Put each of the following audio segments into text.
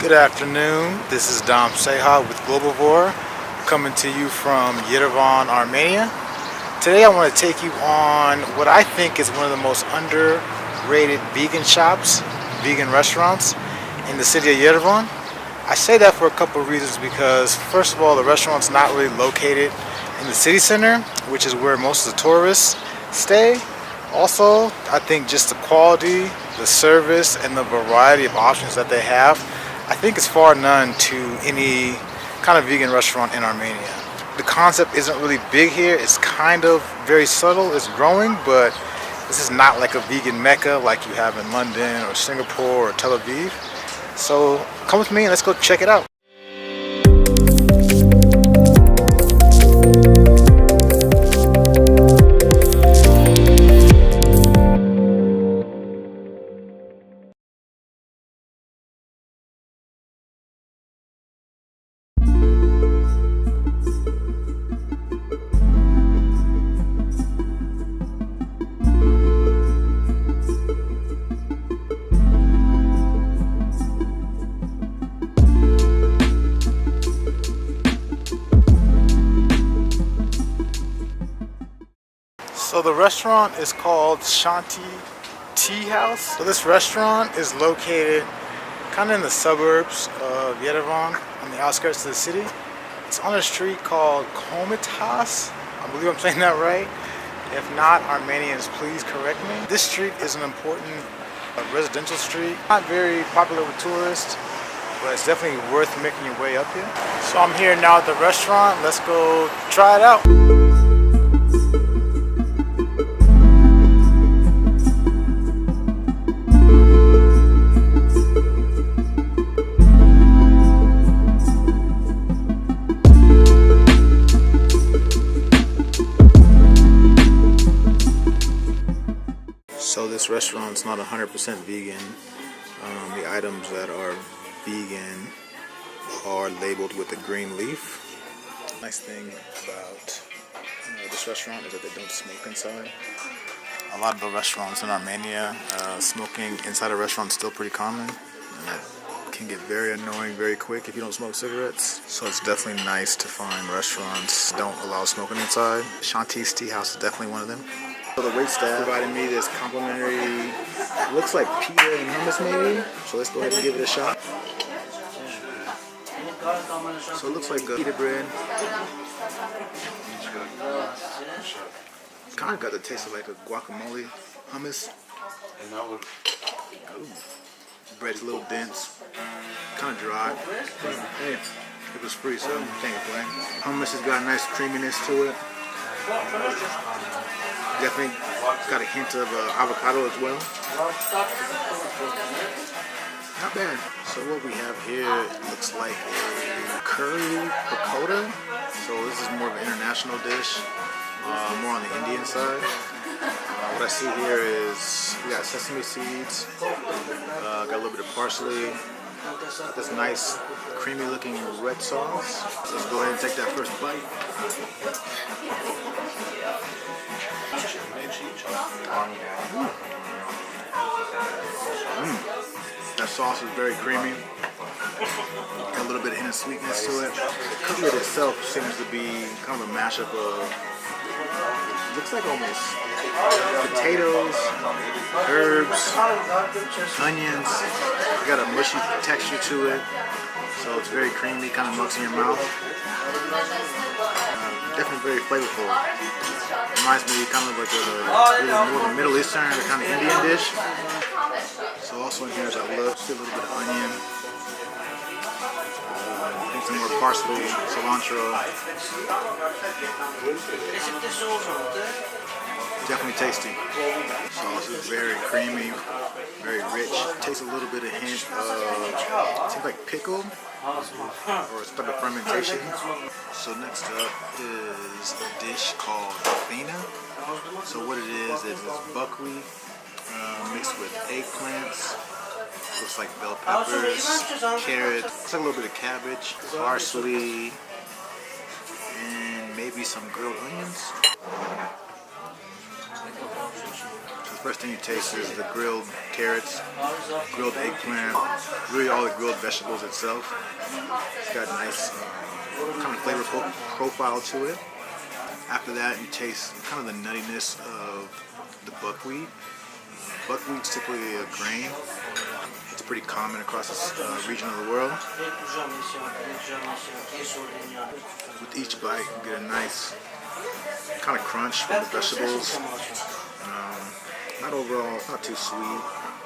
Good afternoon. This is Dom Seha with Globivore, coming to you from Yerevan, Armenia. Today I want to take you on what I think is one of the most underrated vegan shops, vegan restaurants in the city of Yerevan. I say that for a couple of reasons because first of all, the restaurant's not really located in the city center, which is where most of the tourists stay. Also, I think just the quality, the service, and the variety of options that they have, I think it's far none to any kind of vegan restaurant in Armenia. The concept isn't really big here. It's kind of very subtle. It's growing, but this is not like a vegan mecca like you have in London or Singapore or Tel Aviv. So come with me and let's go check it out. So the restaurant is called Shanti Tea House. So this restaurant is located kind of in the suburbs of Yerevan, on the outskirts of the city. It's on a street called Komitas. I believe I'm saying that right. If not, Armenians, please correct me. This street is an important residential street. Not very popular with tourists, but it's definitely worth making your way up here. So I'm here now at the restaurant. Let's go try it out. So this restaurant's not 100% vegan. The items that are vegan are labeled with a green leaf. Nice thing about this restaurant is that they don't smoke inside. A lot of the restaurants in Armenia, smoking inside a restaurant is still pretty common. And it can get very annoying very quick if you don't smoke cigarettes. So it's definitely nice to find restaurants that don't allow smoking inside. Shanti's Tea House is definitely one of them. So the wait staff provided me this complimentary, looks like pita and hummus maybe. So let's go ahead and give it a shot. So it looks like pita bread. Kind of got the taste of like a guacamole hummus. Ooh. Bread's a little dense, kind of dry. But hey, it was free, so can't complain. Hummus has got a nice creaminess to it. Definitely got a hint of avocado as well. Not bad. So what we have here looks like a curry pakoda. So this is more of an international dish, more on the Indian side. What I see here is we got sesame seeds, got a little bit of parsley, got this nice creamy looking red sauce. So let's go ahead and take that first bite. That sauce is very creamy. Got a little bit of hint of sweetness to it. The cutlet itself seems to be kind of a mashup of, looks like almost potatoes, herbs, onions. Got a mushy texture to it, so it's very creamy, kind of melts in your mouth. Definitely very flavorful. Reminds me kind of like either more of a Middle Eastern or kind of Indian dish. So also in here is I love see a little bit of onion, some more parsley, cilantro. Definitely tasty. Sauce is very creamy, very rich. Tastes a little bit of hint of, seems like pickle or a type of fermentation. So next up is a dish called fina. So what it is buckwheat mixed with eggplants. Looks like bell peppers, carrot, looks like a little bit of cabbage, parsley, and maybe some grilled onions. So First thing you taste is the grilled carrots, grilled eggplant, really all the grilled vegetables itself. It's got a nice kind of flavorful profile to it. After that, you taste kind of the nuttiness of the buckwheat. Buckwheat's typically a grain. It's pretty common across this region of the world. With each bite, you get a nice kind of crunch from the vegetables. Not overall, not too sweet,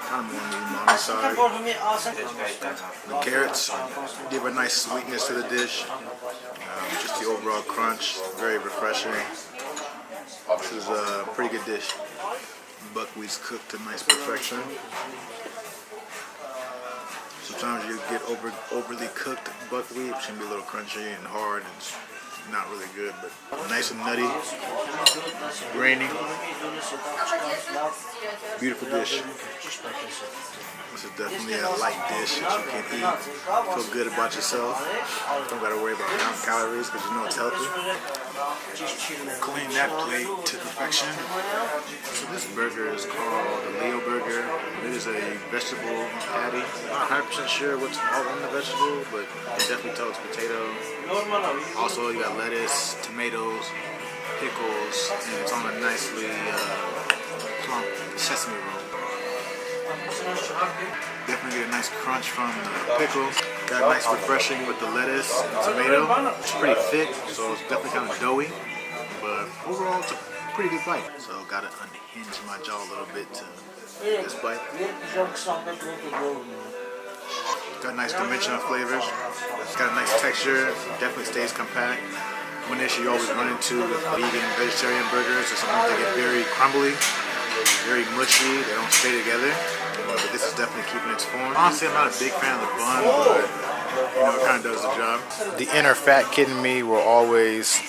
kind of more on the umami side. The carrots give a nice sweetness to the dish. Just the overall crunch, very refreshing. This is a pretty good dish. Buckwheat's cooked to nice perfection. Sometimes you get overly cooked buckwheat, which can be a little crunchy and hard and not really good, but nice and nutty, grainy, beautiful dish. This is definitely a light dish that you can eat, feel good about yourself, don't gotta worry about counting calories because you know it's healthy. Clean that plate to perfection. So this burger is called the Leo burger. It is a vegetable patty. I'm not 100% sure what's all in the vegetable, but you can definitely tell it's potato. Also, you got lettuce, tomatoes, pickles, and it's on a nicely plump sesame roll. Definitely get a nice crunch from the pickles. Got a nice refreshing with the lettuce and tomato. It's pretty thick, so it's definitely kind of doughy. But overall, it's a pretty good bite. So gotta unhinge my jaw a little bit to this bite. Got a nice dimension of flavors. It's got a nice texture. Definitely stays compact. One issue you always run into with vegan and vegetarian burgers is sometimes they get very crumbly, very mushy. They don't stay together. But this is definitely keeping its form. Honestly, I'm not a big fan of the bun, but you know, it kind of does the job. The inner fat kid in me will always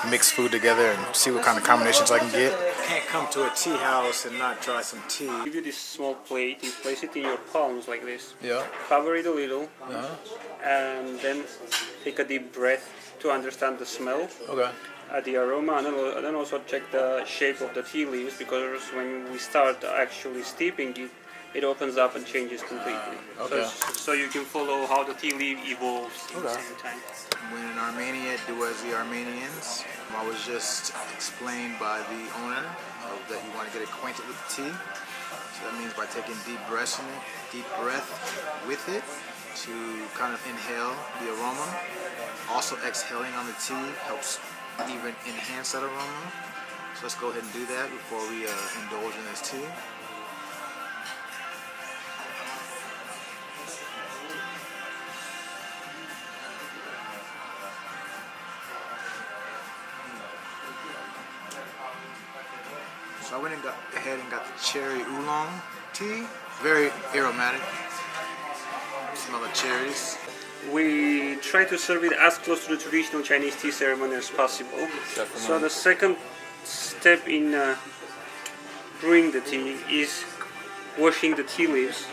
mix food together and see what kind of combinations I can get. Can't come to a tea house and not try some tea. Give you this small plate, you place it in your palms like this. Yeah. Cover it a little, and then take a deep breath to understand the smell. Okay. The aroma, and then also check the shape of the tea leaves, because when we start actually steeping it, it opens up and changes completely. Okay. So you can follow how the tea leaf evolves at the same time. When in Armenia, do as the Armenians. I was just explained by the owner that you want to get acquainted with the tea. So that means by taking deep breath with it to kind of inhale the aroma. Also exhaling on the tea helps even enhance that aroma. So let's go ahead and do that before we indulge in this tea. So I went and got ahead and got the cherry oolong tea. Very aromatic. Smell the cherries. We try to serve it as close to the traditional Chinese tea ceremony as possible. Definitely. So the second step in brewing the tea is washing the tea leaves.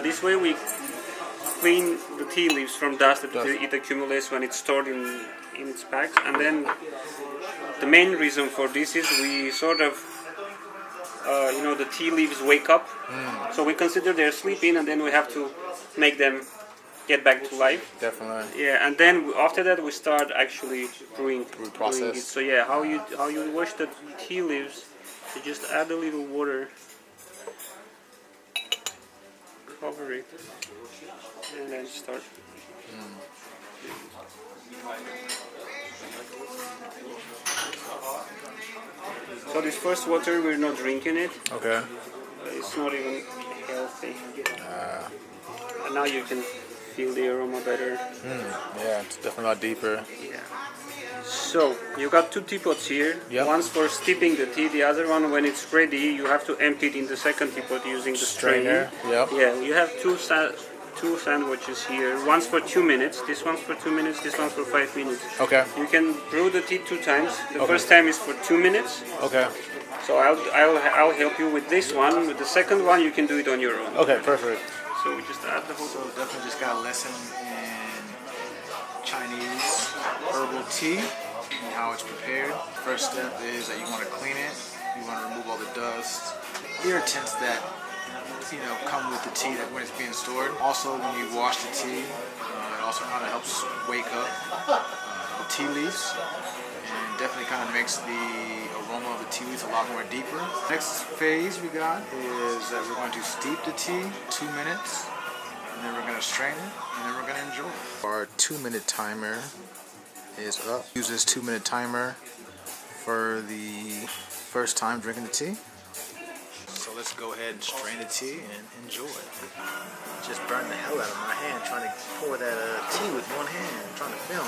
This way we clean the tea leaves from dust that it accumulates when it's stored in its packs. And then the main reason for this is we sort of, the tea leaves wake up. So we consider they're sleeping, and then we have to make them get back to life. Definitely. Yeah, and then after that we start actually brewing process. it. So yeah, how you wash the tea leaves, you just add a little water, cover it, and then start. So this first water, we're not drinking it. Okay. It's not even healthy. And now you can feel the aroma better. Yeah, it's definitely a lot deeper. Yeah. So you got two teapots here. Yep. One's for steeping the tea. The other one, when it's ready, you have to empty it in the second teapot using the strainer. Yep. Yeah. You have two sandwiches here. One's for 2 minutes. This one's for 2 minutes. This one's for 5 minutes. Okay. You can brew the tea 2 times. The first time is for 2 minutes. Okay. So I'll help you with this one. With the second one, you can do it on your own. Okay, perfect. So we just add the whole. So definitely just got a lesson in Chinese herbal tea and how it's prepared. First step is that you want to clean it. You want to remove all the dust, irritants that come with the tea that when it's being stored. Also, when you wash the tea, it also kind of helps wake up the tea leaves, and definitely kind of makes the aroma of the tea leaves a lot more deeper. Next phase we got is that we're going to steep the tea 2 minutes, and then we're going to strain it, and then we're going to enjoy it. Our 2-minute timer is up. Use this 2-minute timer for the first time drinking the tea. So let's go ahead and strain the tea and enjoy it. Just burned the hell out of my hand trying to pour that tea with one hand, trying to film.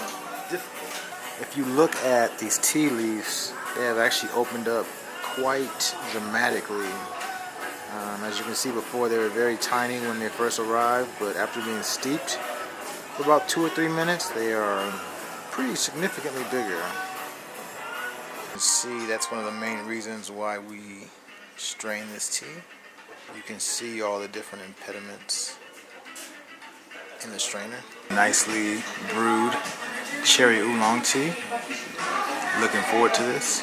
Difficult. If you look at these tea leaves, they have actually opened up quite dramatically. As you can see before, they were very tiny when they first arrived, but after being steeped for about 2 or 3 minutes, they are pretty significantly bigger. You can see that's one of the main reasons why we strain this tea. You can see all the different impediments in the strainer. Nicely brewed cherry oolong tea. Looking forward to this.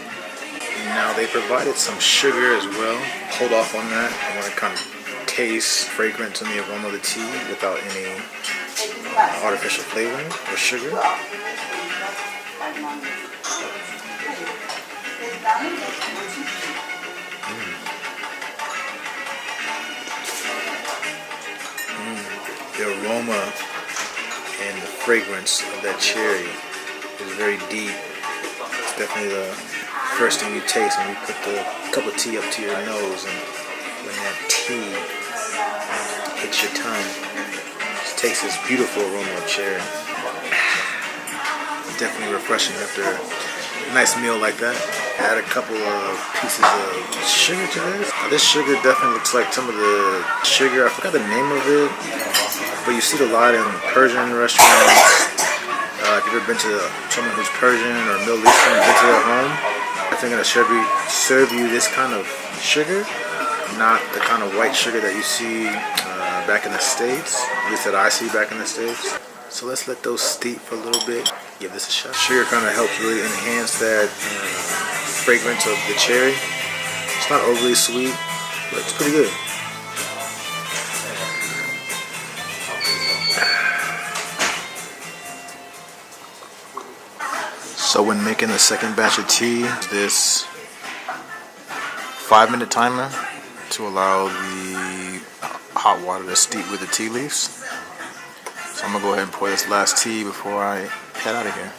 Now they provided some sugar as well. Hold off on that. I want to kind of taste fragrance and the aroma of the tea without any artificial flavoring or sugar. The aroma and the fragrance of that cherry is very deep. It's definitely the first thing you taste when you put the cup of tea up to your nose, and when that tea hits your tongue, it takes this beautiful aroma of cherry. Definitely refreshing after a nice meal like that. Add a couple of pieces of sugar to this. This sugar definitely looks like some of the sugar, I forgot the name of it, but you see it a lot in Persian restaurants. If you've ever been to someone who's Persian or Middle Eastern, been to their home, I think they're gonna serve you this kind of sugar, not the kind of white sugar that you see back in the States, at least that I see back in the States. So let's let those steep for a little bit. Give this a shot. Sugar kind of helps really enhance that fragrance of the cherry. It's not overly sweet, but it's pretty good. So when making the second batch of tea, this 5-minute timer to allow the hot water to steep with the tea leaves. So I'm gonna go ahead and pour this last tea before I head out of here.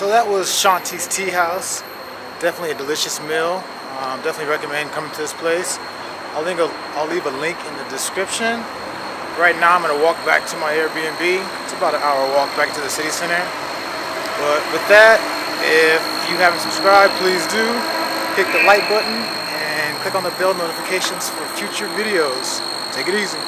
So that was Shanti's Tea House. Definitely a delicious meal. Definitely recommend coming to this place. I'll leave a link in the description. Right now I'm going to walk back to my Airbnb. It's about an hour walk back to the city center. But with that, if you haven't subscribed, please do. Hit the like button and click on the bell notifications for future videos. Take it easy.